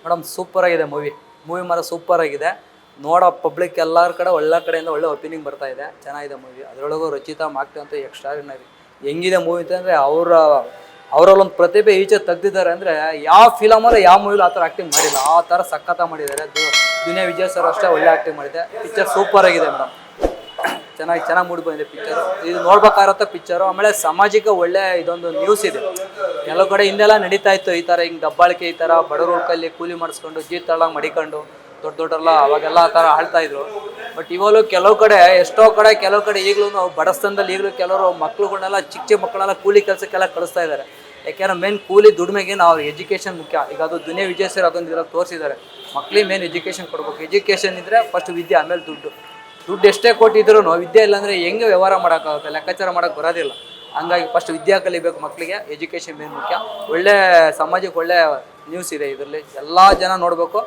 Madam super ಆಗಿದೆ movie ಮಾತ್ರ super ಆಗಿದೆ. ನೋಡೋ ಪಬ್ಲಿಕ್ ಎಲ್ಲರ ಕಡೆ ಒಳ್ಳೆ ಕಡೆಯಿಂದ ಒಳ್ಳೆ ಒಪಿನಿಯನ್ ಬರ್ತಾ ಇದೆ. ಚೆನ್ನಾಗಿದೆ ಮೂವಿ. ಅದರೊಳಗೂ ರಚಿತಾ ಮಾಕ್ಟೆ ಅಂತೂ ಎಕ್ಸ್ಟ್ರಾರ್ಡಿನರಿ. ಹೆಂಗಿದೆ ಮೂವಿ ಅಂತಂದರೆ ಅವರಲ್ಲೊಂದು ಪ್ರತಿಭೆ ಈಚೆ ತೆಗ್ದಿದ್ದಾರೆ ಅಂದರೆ ಯಾವ ಫಿಲಮಲ್ಲೂ ಯಾವ ಮೂವಿಲೂ ಆ ಥರ ಆ್ಯಕ್ಟಿಂಗ್ ಮಾಡಿಲ್ಲ. ಆ ಥರ ಸಖತ್ತ ಮಾಡಿದ್ದಾರೆ. ದುನಿಯಾ ವಿಜಯ್ ಸರ್ ಅಷ್ಟೇ ಒಳ್ಳೆ ಆ್ಯಕ್ಟಿಂಗ್ ಮಾಡಿದೆ. ಪಿಕ್ಚರ್ ಸೂಪರ್ ಆಗಿದೆ ಮೇಡಮ್. ಚೆನ್ನಾಗಿ ಮೂಡಿ ಬಂದಿದೆ ಪಿಕ್ಚರು. ಇದು ನೋಡ್ಬೇಕಾಗಿರತ್ತೆ ಪಿಕ್ಚರು. ಆಮೇಲೆ ಸಮಾಜಕ್ಕೆ ಒಳ್ಳೆ ಇದೊಂದು ನ್ಯೂಸ್ ಇದೆ. ಕೆಲವು ಕಡೆ ಹಿಂದೆಲ್ಲ ನಡೀತಾ ಇತ್ತು ಈ ಥರ ಹಿಂಗೆ ದಬ್ಬಾಳಿಕೆ, ಈ ಥರ ಬಡವ್ರ ಕೈಲಿ ಕೂಲಿ ಮಾಡಿಸ್ಕೊಂಡು ಜೀತಳಂಗೆ ಮಡಿಕೊಂಡು ದೊಡ್ಡವರೆಲ್ಲ ಅವಾಗೆಲ್ಲ ಆ ಥರ ಆಳ್ತಾಯಿದ್ರು. ಬಟ್ ಇವಾಗಲೂ ಕೆಲವು ಕಡೆ ಕೆಲವು ಕಡೆ ಈಗಲೂ ಬಡಸ್ತನದಲ್ಲಿ ಈಗಲೂ ಕೆಲವರು ಮಕ್ಳುಗಳನ್ನೆಲ್ಲ ಚಿಕ್ಕ ಮಕ್ಕಳೆಲ್ಲ ಕೂಲಿ ಕೆಲಸಕ್ಕೆಲ್ಲ ಕಳಿಸ್ತಾ ಇದ್ದಾರೆ. ಯಾಕೆಂದ್ರೆ ಮೇನ್ ಕೂಲಿ ದುಡಿಮೆಗೆ ನಾವು ಎಜುಕೇಷನ್ ಮುಖ್ಯ. ಈಗ ಅದು ದುನಿಯಾ ವಿಜಯ್ ಸರ್ ಅದೊಂದು ಇದ್ರಲ್ಲಿ ತೋರಿಸಿದ್ದಾರೆ. ಮಕ್ಳಿಗೆ ಮೇನ್ ಎಜುಕೇಷನ್ ಕೊಡ್ಬೇಕು. ಎಜುಕೇಷನ್ ಇದ್ದರೆ ಫಸ್ಟ್ ವಿದ್ಯೆ, ಆಮೇಲೆ ದುಡ್ಡು ಎಷ್ಟೇ ಕೊಟ್ಟಿದ್ರು ವಿದ್ಯೆ ಇಲ್ಲಾಂದರೆ ಹೆಂಗೆ ವ್ಯವಹಾರ ಮಾಡೋಕ್ಕಾಗುತ್ತೆ, ಲೆಕ್ಕಾಚಾರ ಮಾಡೋಕ್ಕೆ ಬರೋದಿಲ್ಲ. ಹಂಗಾಗಿ ಫಸ್ಟ್ ವಿದ್ಯೆ ಕಲಿಬೇಕು ಮಕ್ಕಳಿಗೆ. ಎಜುಕೇಷನ್ ಮೇನ್ ಮುಖ್ಯ. ಒಳ್ಳೆ ಸಮಾಜಕ್ಕೆ ಒಳ್ಳೆ ನ್ಯೂಸ್ ಇದೆ ಇದರಲ್ಲಿ. ಎಲ್ಲ ಜನ ನೋಡಬೇಕು.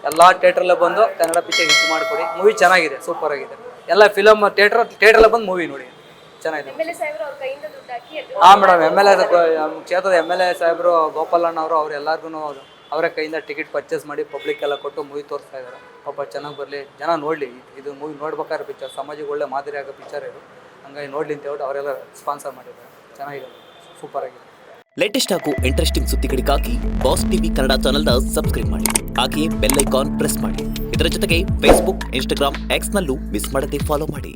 ಎಲ್ಲ ಥಿಯೇಟ್ರಲ್ಲೇ ಬಂದು ಕನ್ನಡ ಪಿಕ್ಚರ್ ಹಿಟ್ ಮಾಡಿಕೊಡಿ. ಮೂವಿ ಚೆನ್ನಾಗಿದೆ, ಸೂಪರ್ ಆಗಿದೆ. ಎಲ್ಲ ಫಿಲಮ್ ಥಿಯೇಟ್ರಲ್ಲೇ ಬಂದು ಮೂವಿ ನೋಡಿ. ಚೆನ್ನಾಗಿದೆ. ಹಾಂ ಮೇಡಮ್, ಕ್ಷೇತ್ರದ MLA ಸಾಹೇಬರು ಗೋಪಾಲಣ್ಣ ಅವರೆಲ್ಲರಿಗೂ ಅವರ ಕೈಯಿಂದ ಟಿಕೆಟ್ ಪರ್ಚೇಸ್ ಮಾಡಿ ಪಬ್ಲಿಕ್ ಎಲ್ಲ ಕೊಟ್ಟು ಮೂವಿ ತೋರಿಸ್ತಾ ಇದ್ದಾರೆ. ಪಾಪ ಚೆನ್ನಾಗಿ ಬರಲಿ, ಜನ ನೋಡಲಿ. ಇದು ಮೂವಿ ನೋಡ್ಬೇಕಾದ್ರೆ ಪಿಕ್ಚರ್ ಸಮಾಜಕ್ಕೆ ಒಳ್ಳೆ ಮಾದರಿ ಆಗೋ ಪಿಕ್ಚರ್ ಇದು. ಹಂಗಾಗಿ ನೋಡಲಿ ಅಂತ ಹೇಳ್ಬಿಟ್ಟು ಅವರೆಲ್ಲ ಸ್ಪಾನ್ಸರ್ ಮಾಡಿದ್ದಾರೆ. ಚೆನ್ನಾಗಿದೆ, ಸೂಪರ್ ಆಗಿದೆ. ಲೇಟೆಸ್ಟ್ ಹಾಗೂ ಇಂಟ್ರೆಸ್ಟಿಂಗ್ ಸುದ್ದಿಗಳಿಗಾಗಿ ಬಾಸ್ ಟಿವಿ ಕನ್ನಡ ಚಾನೆಲ್ನ ಸಬ್ಸ್ಕ್ರೈಬ್ ಮಾಡಿ. ಹಾಗೆಯೇ ಬೆಲ್ ಐಕಾನ್ ಪ್ರೆಸ್ ಮಾಡಿ. ಇದರ ಜೊತೆಗೆ ಫೇಸ್ಬುಕ್, ಇನ್ಸ್ಟಾಗ್ರಾಮ್, ಎಕ್ಸ್ನಲ್ಲೂ ಮಿಸ್ ಮಾಡದೆ ಫಾಲೋ ಮಾಡಿ.